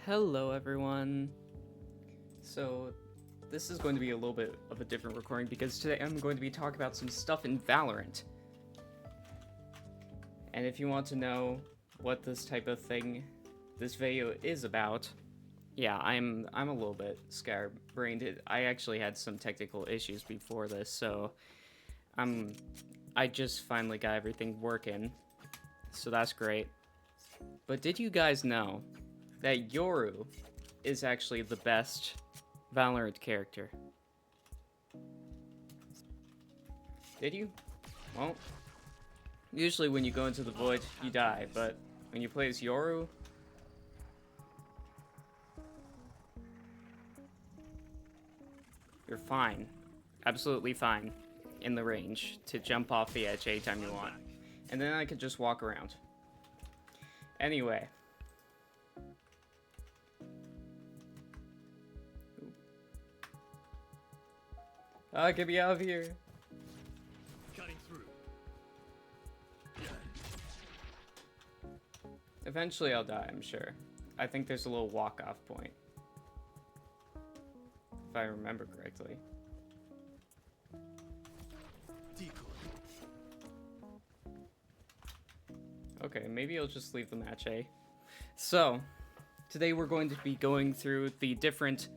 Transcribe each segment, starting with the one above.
Hello everyone. So this is going to be a little bit of a different recording because today I'm going to be talking about some stuff in Valorant. And if you want to know what this type of thing this video is about, yeah, I'm a little bit scatterbrained. I actually had some technical issues before this, so I just finally got everything working. So that's great. But did you guys know that Yoru is actually the best Valorant character? Did you? Well, usually when you go into the void, you die, but when you play as Yoru, you're fine. Absolutely fine in the range to jump off the edge anytime you want. And then I could just walk around. Anyway. Get me out of here. Cutting through. Eventually I'll die, I'm sure. I think there's a little walk-off point. If I remember correctly. Decoy. Okay, maybe I'll just leave the match, eh? So, today we're going to be going through the different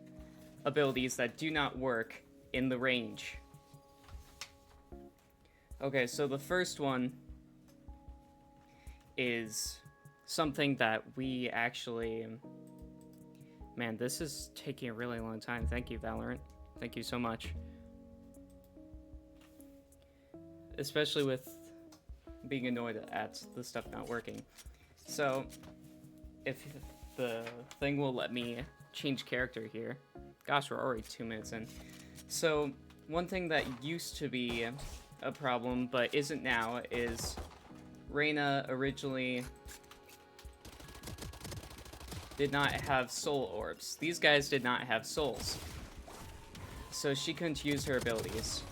abilities that do not work in the range. Okay, so the first one is something that we actually... Man, this is taking a really long time. Thank you, Valorant. Thank you so much. Especially with being annoyed at the stuff not working. So, if the thing will let me change character here. Gosh, we're already 2 minutes in. So, one thing that used to be a problem, but isn't now, is Reyna originally did not have soul orbs. These guys did not have souls. So she couldn't use her abilities.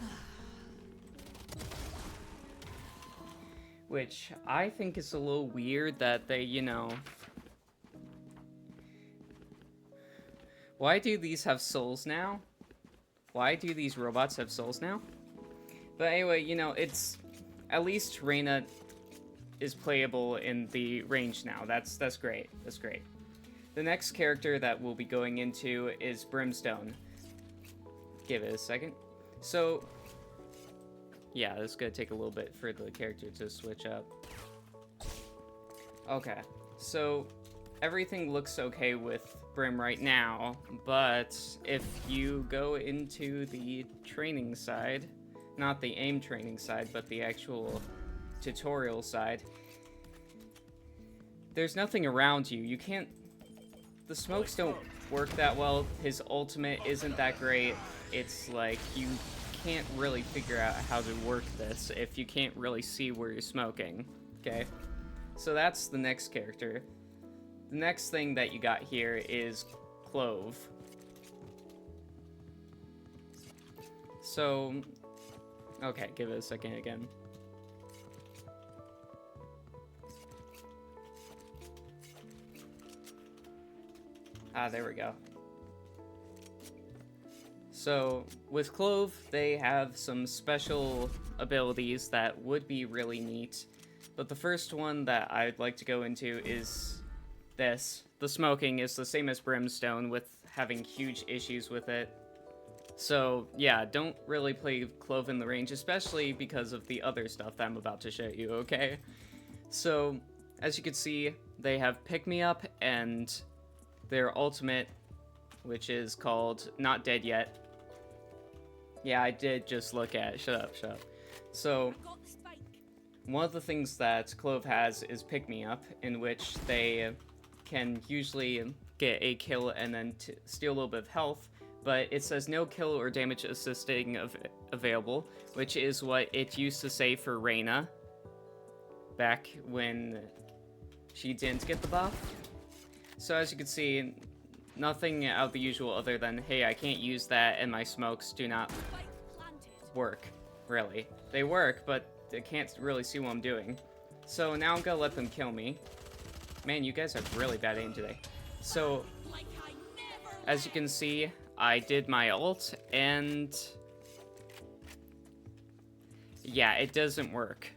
Which I think is a little weird that they, you know... Why do these have souls now? Why do these robots have souls now? But anyway, you know, it's... At least Reyna is playable in the range now. That's great. That's great. The next character that we'll be going into is Brimstone. Give it a second. So, yeah, this is gonna take a little bit for the character to switch up. Okay, so everything looks okay with Brim right now, but if you go into the training side, not the aim training side, but the actual tutorial side, there's nothing around you. You can't... The smokes don't work that well. His ultimate isn't that great. It's like, you can't really figure out how to work this if you can't really see where you're smoking, okay? So that's the next character. The next thing that you got here is Clove. So, okay, give it a second again. Ah, there we go. So, with Clove, they have some special abilities that would be really neat. But the first one that I'd like to go into is this. The smoking is the same as Brimstone, with having huge issues with it. So, yeah, don't really play Clove in the range, especially because of the other stuff that I'm about to show you, okay? So, as you can see, they have Pick Me Up and their ultimate, which is called Not Dead Yet. Yeah, I did just look at it. Shut up, shut up. So, one of the things that Clove has is Pick Me Up, in which they can usually get a kill and then steal a little bit of health, but it says no kill or damage assisting available, which is what it used to say for Reyna back when she didn't get the buff. So as you can see, nothing out of the usual other than, hey, I can't use that and my smokes do not work, really. They work, but they can't really see what I'm doing. So now I'm gonna let them kill me. Man, you guys have really bad aim today. So, as you can see, I did my ult, and yeah, it doesn't work.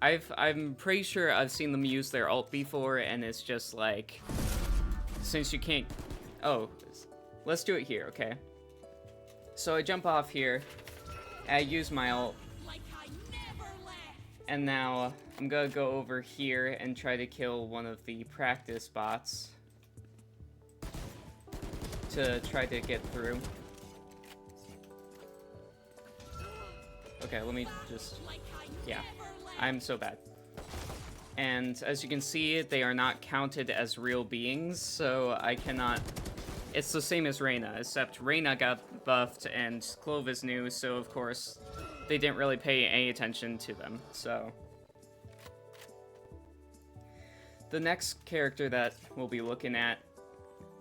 I'm pretty sure I've seen them use their ult before, and it's just like, since you can't, oh, let's do it here, okay? So I jump off here, I use my ult, and now I'm gonna go over here and try to kill one of the practice bots to try to get through. Okay, let me just, yeah, I'm so bad. And as you can see, they are not counted as real beings, so I cannot, it's the same as Reyna, except Reyna got buffed and Clove is new, so of course they didn't really pay any attention to them, so. The next character that we'll be looking at,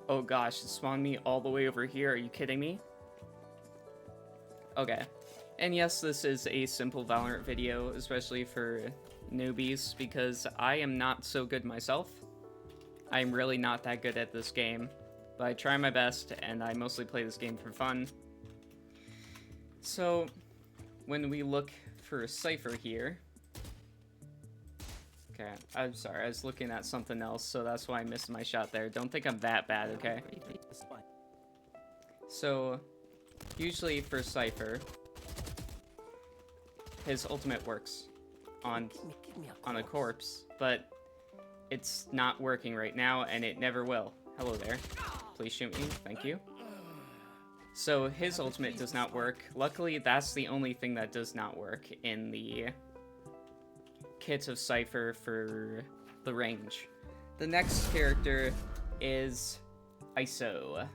oh gosh, it spawned me all the way over here, are you kidding me? Okay. And yes, this is a simple Valorant video, especially for newbies, because I am not so good myself. I'm really not that good at this game, but I try my best, and I mostly play this game for fun. So, when we look for Cypher here... Okay, I'm sorry, I was looking at something else, so that's why I missed my shot there. Don't think I'm that bad, okay? So, usually for Cypher, his ultimate works on a corpse, but it's not working right now, and it never will. Hello there. Please shoot me, thank you. So his ultimate does not work. Luckily, that's the only thing that does not work in the kit of Cypher for the range. The next character is ISO.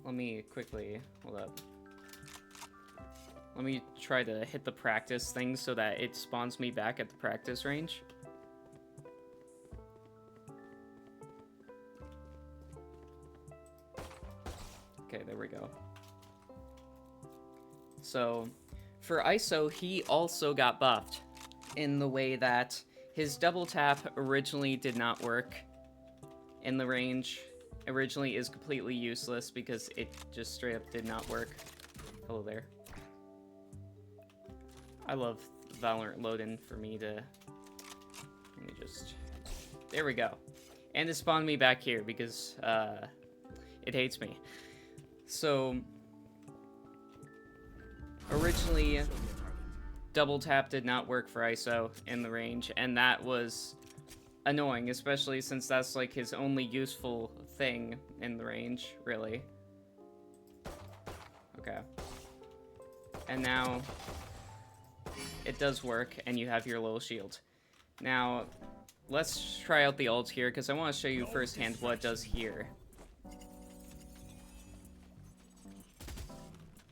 Let me quickly, hold up. Let me try to hit the practice thing so that it spawns me back at the practice range. Okay, there we go. So, for ISO, he also got buffed in the way that his double tap originally did not work in the range. Originally is completely useless because it just straight up did not work. Hello there. I love Valorant load-in for me to... Let me just... There we go. And it spawned me back here because it hates me. So... Originally, double tap did not work for ISO in the range, and that was annoying, especially since that's like his only useful thing in the range, really. Okay. And now... it does work, and you have your little shield. Now, let's try out the ult here, because I want to show you firsthand what it does here.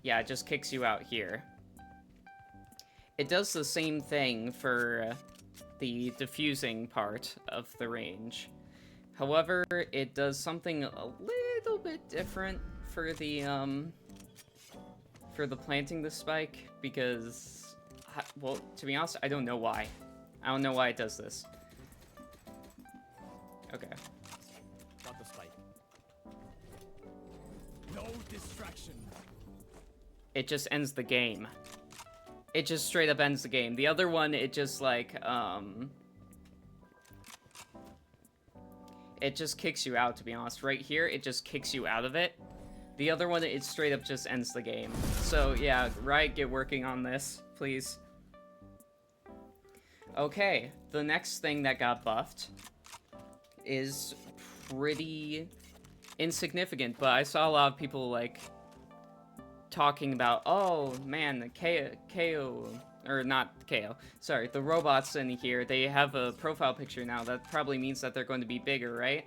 Yeah, it just kicks you out here. It does the same thing for the diffusing part of the range. However, it does something a little bit different for the planting the spike, because... well, to be honest, I don't know why. I don't know why it does this. Okay. Got the spike. No distraction. It just ends the game. It just straight up ends the game. The other one, it just like, it just kicks you out, to be honest. Right here, it just kicks you out of it. The other one, it straight up just ends the game. So, yeah, Riot, get working on this, please. Okay, the next thing that got buffed is pretty insignificant, but I saw a lot of people, like, talking about, oh, man, the KO, or not KO, sorry, the robots in here, they have a profile picture now. That probably means that they're going to be bigger, right?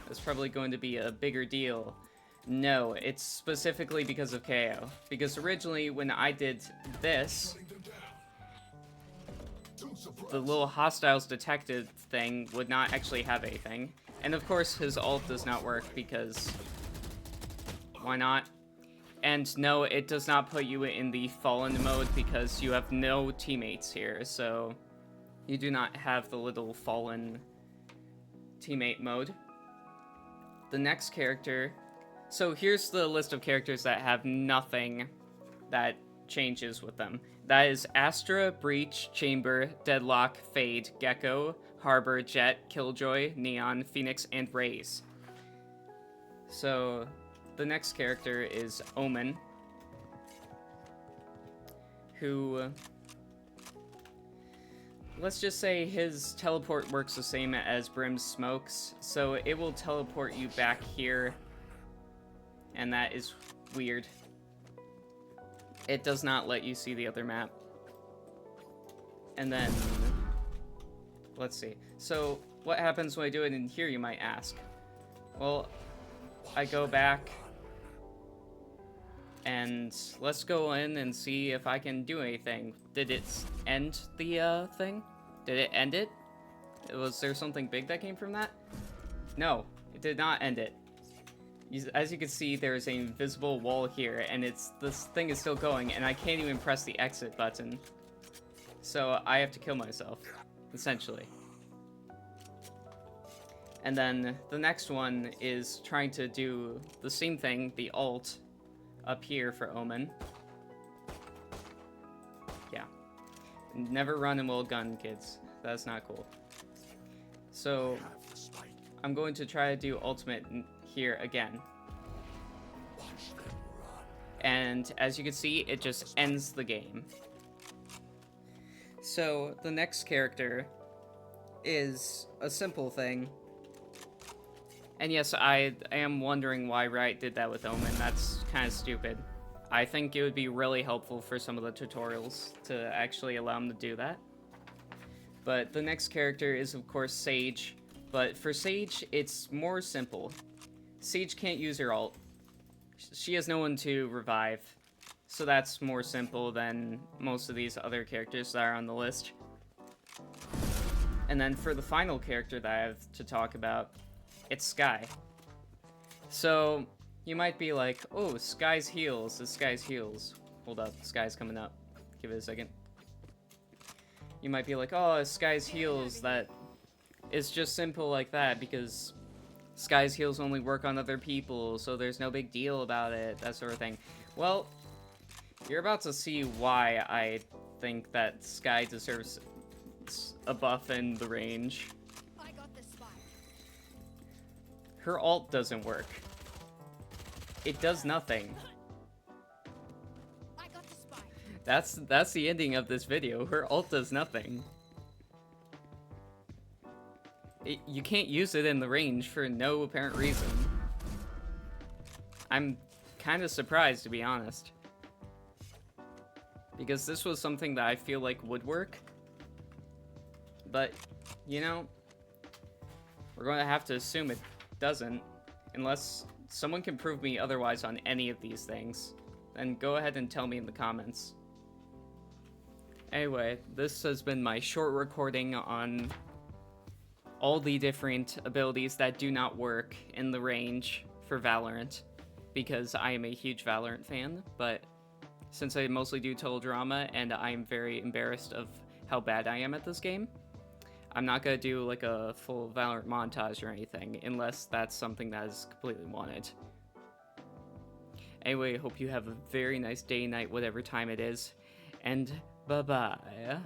That's probably going to be a bigger deal. No, it's specifically because of KO. Because originally, when I did this, the little hostiles detected thing would not actually have anything. And of course, his ult does not work because... why not? And no, it does not put you in the fallen mode because you have no teammates here, so you do not have the little fallen teammate mode. the next character... So here's the list of characters that have nothing that changes with them. That is Astra, Breach, Chamber, Deadlock, Fade, Gecko, Harbor, Jet, Killjoy, Neon, Phoenix, and Raze. So the next character is Omen, who... let's just say his teleport works the same as Brim's smokes, so it will teleport you back here, and that is weird. It does not let you see the other map. And then, let's see. So, what happens when I do it in here, you might ask? Well, I go back, and let's go in and see if I can do anything. Did it end the thing? Did it end it? Was there something big that came from that? No, it did not end it. As you can see, there is an invisible wall here, and this thing is still going, and I can't even press the exit button. So I have to kill myself, essentially. And then the next one is trying to do the same thing, the ult, up here for Omen. Yeah. Never run and will gun, kids. That's not cool. So I'm going to try to do ultimate here again. And as you can see, it just ends the game. So the next character is a simple thing. And yes, I am wondering why Riot did that with Omen. That's kind of stupid. I think it would be really helpful for some of the tutorials to actually allow them to do that. But the next character is, of course, Sage. But for Sage, it's more simple. Sage can't use her ult. She has no one to revive. So that's more simple than most of these other characters that are on the list. And then for the final character that I have to talk about, it's Skye. So you might be like, oh, Skye's heals. It's Skye's heals. Hold up, Skye's coming up. Give it a second. You might be like, oh, Skye's heals. That is just simple like that because Skye's heals only work on other people, so there's no big deal about it, that sort of thing. Well, you're about to see why I think that Skye deserves a buff in the range. I got this spot. Her ult doesn't work. It does nothing. I got the spot. That's the ending of this video. Her ult does nothing. You can't use it in the range for no apparent reason. I'm kind of surprised, to be honest. Because this was something that I feel like would work. But, you know, we're going to have to assume it doesn't. Unless someone can prove me otherwise on any of these things. Then go ahead and tell me in the comments. Anyway, this has been my short recording on all the different abilities that do not work in the range for Valorant, because I am a huge Valorant fan, but since I mostly do total drama and I'm very embarrassed of how bad I am at this game, I'm not gonna do like a full Valorant montage or anything, unless that's something that is completely wanted. Anyway, hope you have a very nice day, night, whatever time it is, and bye-bye.